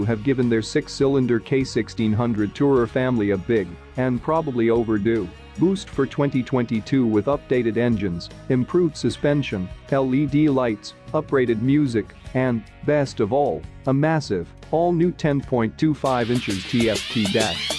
have given their 6-cylinder K1600 Tourer family a big, and probably overdue, boost for 2022 with updated engines, improved suspension, LED lights, uprated music, and, best of all, a massive, all-new 10.25 inches TFT dash.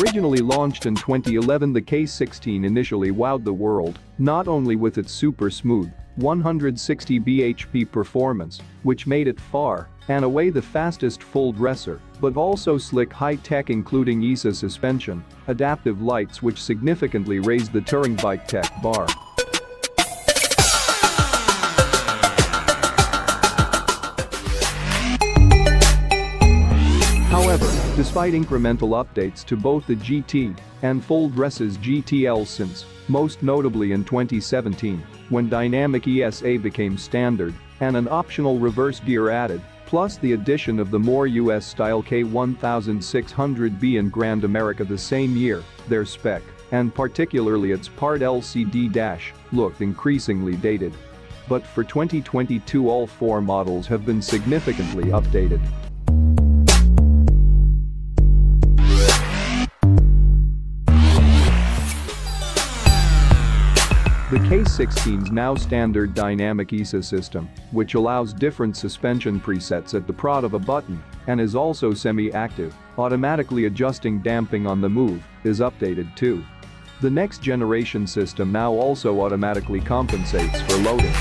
Originally launched in 2011, the K16 initially wowed the world, not only with its super smooth 160 bhp performance, which made it far and away the fastest full dresser, but also slick high-tech including ESA suspension, adaptive lights which significantly raised the touring bike tech bar. However, despite incremental updates to both the GT and full dresses GTL since, most notably in 2017, when dynamic ESA became standard and an optional reverse gear added, plus the addition of the more US-style K1600B in Grand America the same year, their spec, and particularly its part LCD dash, looked increasingly dated. But for 2022 all four models have been significantly updated. The K16's now standard dynamic ESA system, which allows different suspension presets at the prod of a button and is also semi-active, automatically adjusting damping on the move, is updated too. The next generation system now also automatically compensates for loading.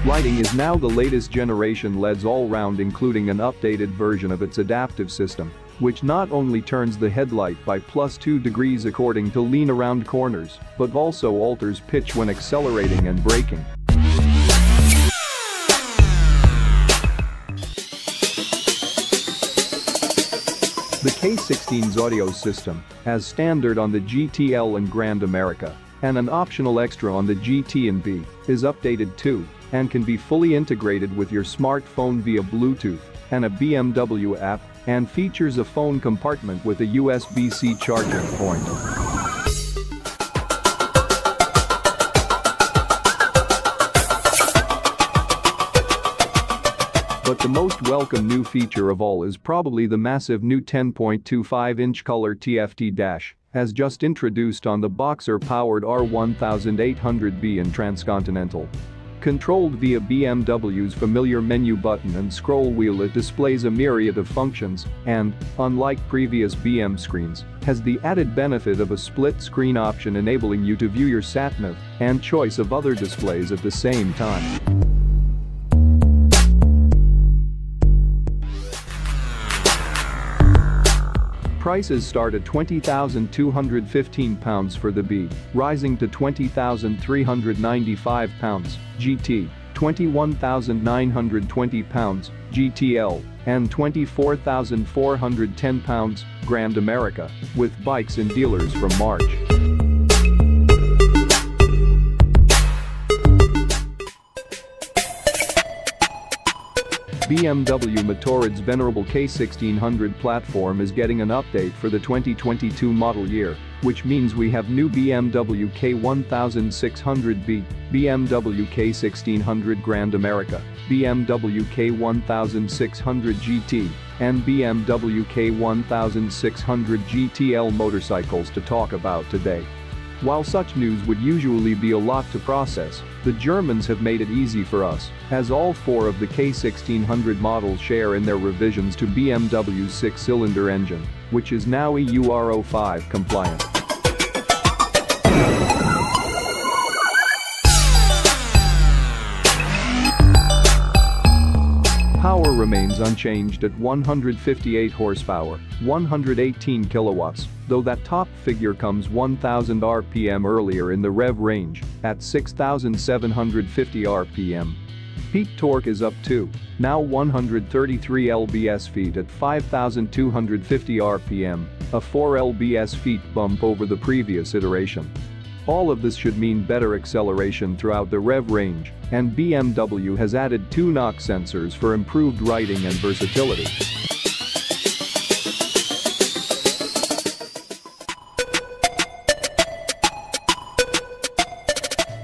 Lighting is now the latest generation LEDs all round, including an updated version of its adaptive system, which not only turns the headlight by +2 degrees according to lean around corners, but also alters pitch when accelerating and braking. The K16's audio system, as standard on the GTL and Grand America, and an optional extra on the GT and B, is updated too, and can be fully integrated with your smartphone via Bluetooth and a BMW app, and features a phone compartment with a USB-C charging point. But the most welcome new feature of all is probably the massive new 10.25-inch color TFT dash, as just introduced on the Boxer-powered R1800B in Transcontinental. Controlled via BMW's familiar menu button and scroll wheel, it displays a myriad of functions and, unlike previous BM screens, has the added benefit of a split-screen option enabling you to view your sat-nav and choice of other displays at the same time. Prices start at £20,215 for the B, rising to £20,395, GT, £21,920, GTL, and £24,410, Grand America, with bikes in dealers from March. BMW Motorrad's venerable K1600 platform is getting an update for the 2022 model year, which means we have new BMW K1600B, BMW K1600 Grand America, BMW K1600 GT, and BMW K1600 GTL motorcycles to talk about today. While such news would usually be a lot to process, the Germans have made it easy for us, as all four of the K1600 models share in their revisions to BMW's 6-cylinder engine, which is now EU Euro 5 compliant. Power remains unchanged at 158 horsepower, 118 kilowatts, though that top figure comes 1000 RPM earlier in the rev range, at 6750 RPM. Peak torque is up too, now 133 lbs-feet at 5250 RPM, a 4 lbs-feet bump over the previous iteration. All of this should mean better acceleration throughout the rev range, and BMW has added 2 knock sensors for improved riding and versatility.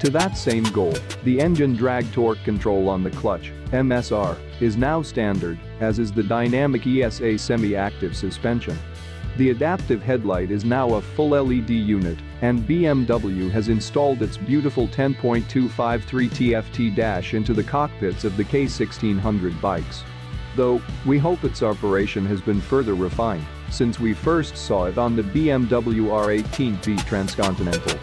To that same goal, the engine drag torque control on the clutch, MSR, is now standard, as is the dynamic ESA semi-active suspension. The adaptive headlight is now a full LED unit, and BMW has installed its beautiful 10.253 TFT dash into the cockpits of the K1600 bikes. Though, we hope its operation has been further refined since we first saw it on the BMW R18B Transcontinental.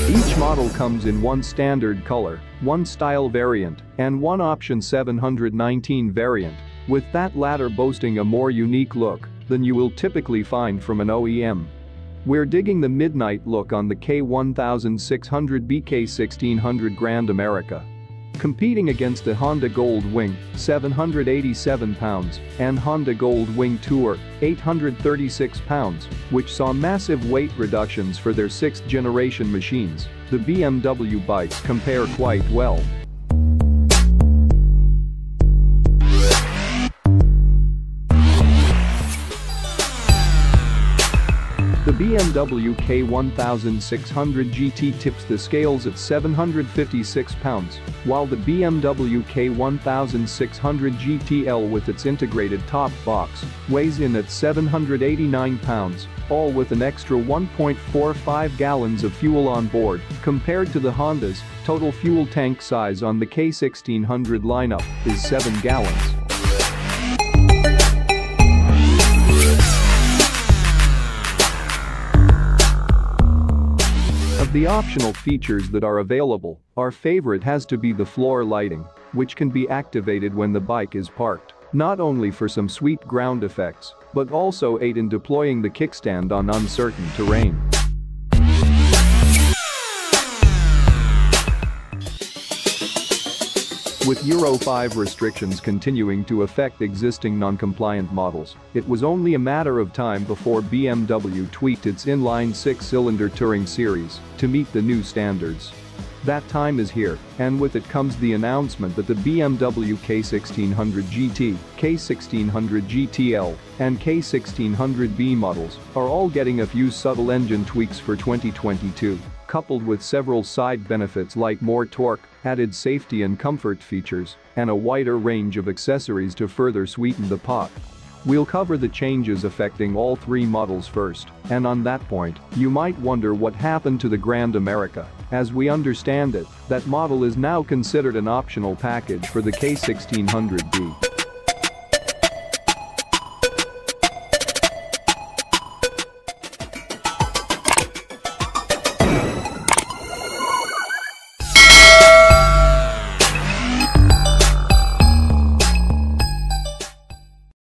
Each model comes in one standard color, one style variant, and one option 719 variant, with that latter boasting a more unique look than you will typically find from an OEM. We're digging the midnight look on the K1600B K1600 Grand America. Competing against the Honda Gold Wing, 787 pounds, and Honda Gold Wing Tour, 836 pounds, which saw massive weight reductions for their 6th generation machines, the BMW bikes compare quite well. The BMW K1600 GT tips the scales at 756 pounds, while the BMW K1600 GTL with its integrated top box weighs in at 789 pounds, all with an extra 1.45 gallons of fuel on board, compared to the Honda's total fuel tank size on the K1600 lineup is 7 gallons. Of the optional features that are available, our favorite has to be the floor lighting, which can be activated when the bike is parked, not only for some sweet ground effects, but also aid in deploying the kickstand on uncertain terrain. With Euro 5 restrictions continuing to affect existing non-compliant models, it was only a matter of time before BMW tweaked its inline 6-cylinder Touring series to meet the new standards. That time is here, and with it comes the announcement that the BMW K1600 GT, K1600 GTL, and K1600B models are all getting a few subtle engine tweaks for 2022. Coupled with several side benefits like more torque, added safety and comfort features, and a wider range of accessories to further sweeten the pot. We'll cover the changes affecting all three models first, and on that point, you might wonder what happened to the Grand America. As we understand it, that model is now considered an optional package for the K1600B.